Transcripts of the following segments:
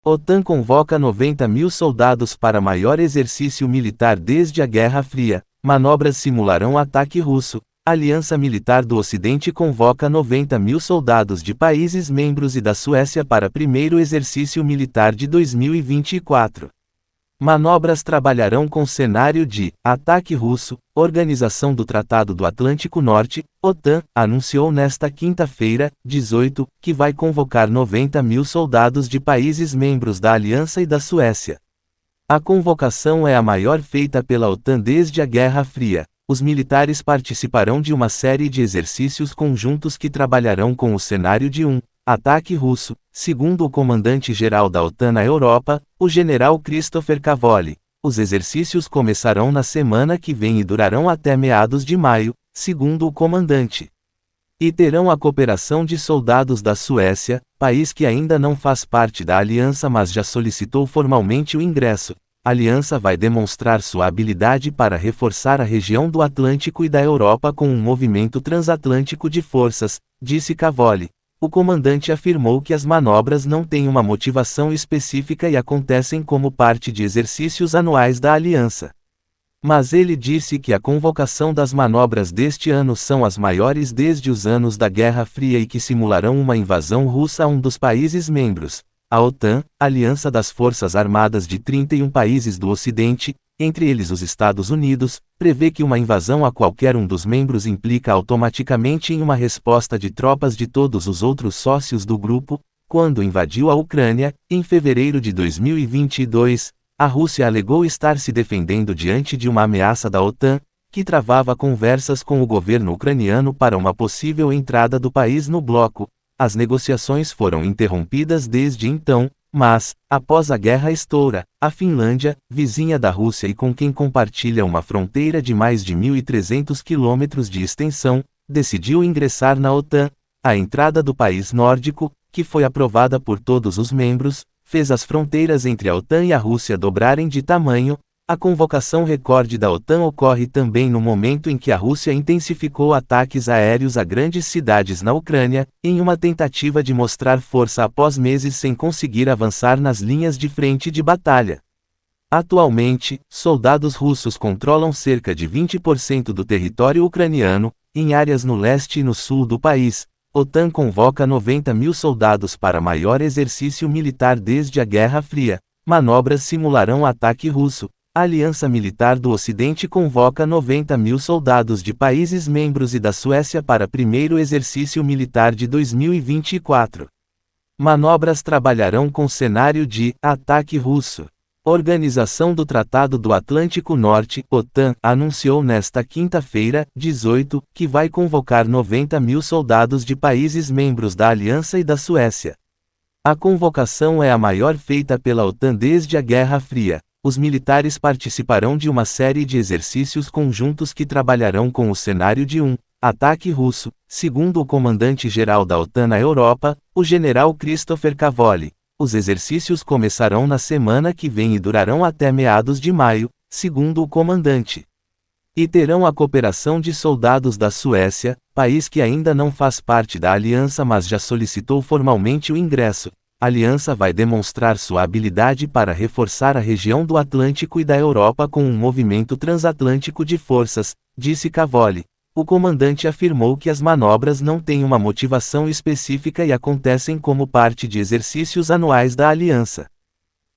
OTAN convoca 90 mil soldados para maior exercício militar desde a Guerra Fria. Manobras simularão ataque russo. Aliança Militar do Ocidente convoca 90 mil soldados de países membros e da Suécia para primeiro exercício militar de 2024. Manobras trabalharão com cenário de ataque russo. Organização do Tratado do Atlântico Norte, OTAN, anunciou nesta quinta-feira, 18, que vai convocar 90 mil soldados de países membros da Aliança e da Suécia. A convocação é a maior feita pela OTAN desde a Guerra Fria. Os militares participarão de uma série de exercícios conjuntos que trabalharão com o cenário de ataque russo, segundo o comandante-geral da OTAN na Europa, o general Christopher Cavoli. Os exercícios começarão na semana que vem e durarão até meados de maio, segundo o comandante. E terão a cooperação de soldados da Suécia, país que ainda não faz parte da aliança mas já solicitou formalmente o ingresso. A aliança vai demonstrar sua habilidade para reforçar a região do Atlântico e da Europa com um movimento transatlântico de forças, disse Cavoli. O comandante afirmou que as manobras não têm uma motivação específica e acontecem como parte de exercícios anuais da aliança. Mas ele disse que a convocação das manobras deste ano são as maiores desde os anos da Guerra Fria e que simularão uma invasão russa a um dos países membros. A OTAN, aliança das forças armadas de 31 países do Ocidente, entre eles os Estados Unidos, prevê que uma invasão a qualquer um dos membros implica automaticamente em uma resposta de tropas de todos os outros sócios do grupo. Quando invadiu a Ucrânia, em fevereiro de 2022, a Rússia alegou estar se defendendo diante de uma ameaça da OTAN, que travava conversas com o governo ucraniano para uma possível entrada do país no bloco. As negociações foram interrompidas desde então, mas, após a guerra estoura, a Finlândia, vizinha da Rússia e com quem compartilha uma fronteira de mais de 1.300 quilômetros de extensão, decidiu ingressar na OTAN. A entrada do país nórdico, que foi aprovada por todos os membros, fez as fronteiras entre a OTAN e a Rússia dobrarem de tamanho. A convocação recorde da OTAN ocorre também no momento em que a Rússia intensificou ataques aéreos a grandes cidades na Ucrânia, em uma tentativa de mostrar força após meses sem conseguir avançar nas linhas de frente de batalha. Atualmente, soldados russos controlam cerca de 20% do território ucraniano, em áreas no leste e no sul do país. OTAN convoca 90 mil soldados para maior exercício militar desde a Guerra Fria. Manobras simularão ataque russo. A Aliança Militar do Ocidente convoca 90 mil soldados de países membros e da Suécia para primeiro exercício militar de 2024. Manobras trabalharão com cenário de ataque russo. Organização do Tratado do Atlântico Norte, OTAN, anunciou nesta quinta-feira, 18, que vai convocar 90 mil soldados de países membros da Aliança e da Suécia. A convocação é a maior feita pela OTAN desde a Guerra Fria. Os militares participarão de uma série de exercícios conjuntos que trabalharão com o cenário de ataque russo, segundo o comandante-geral da OTAN na Europa, o general Christopher Cavoli. Os exercícios começarão na semana que vem e durarão até meados de maio, segundo o comandante. E terão a cooperação de soldados da Suécia, país que ainda não faz parte da aliança mas já solicitou formalmente o ingresso. A aliança vai demonstrar sua habilidade para reforçar a região do Atlântico e da Europa com um movimento transatlântico de forças, disse Cavoli. O comandante afirmou que as manobras não têm uma motivação específica e acontecem como parte de exercícios anuais da aliança.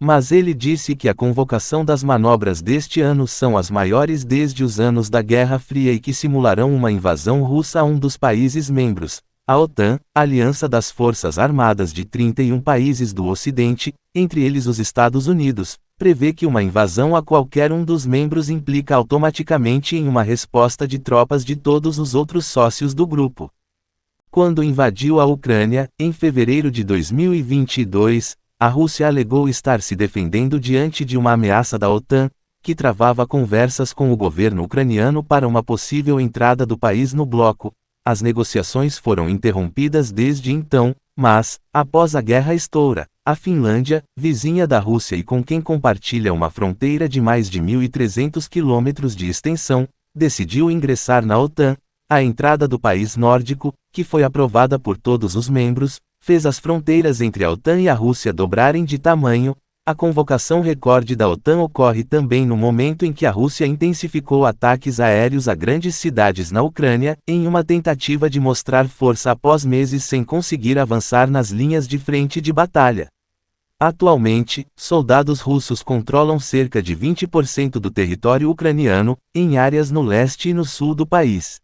Mas ele disse que a convocação das manobras deste ano são as maiores desde os anos da Guerra Fria e que simularão uma invasão russa a um dos países membros. A OTAN, aliança das forças armadas de 31 países do Ocidente, entre eles os Estados Unidos, prevê que uma invasão a qualquer um dos membros implica automaticamente em uma resposta de tropas de todos os outros sócios do grupo. Quando invadiu a Ucrânia, em fevereiro de 2022, a Rússia alegou estar se defendendo diante de uma ameaça da OTAN, que travava conversas com o governo ucraniano para uma possível entrada do país no bloco. As negociações foram interrompidas desde então, mas, após a guerra estoura, a Finlândia, vizinha da Rússia e com quem compartilha uma fronteira de mais de 1.300 quilômetros de extensão, decidiu ingressar na OTAN. A entrada do país nórdico, que foi aprovada por todos os membros, fez as fronteiras entre a OTAN e a Rússia dobrarem de tamanho. A convocação recorde da OTAN ocorre também no momento em que a Rússia intensificou ataques aéreos a grandes cidades na Ucrânia, em uma tentativa de mostrar força após meses sem conseguir avançar nas linhas de frente de batalha. Atualmente, soldados russos controlam cerca de 20% do território ucraniano, em áreas no leste e no sul do país.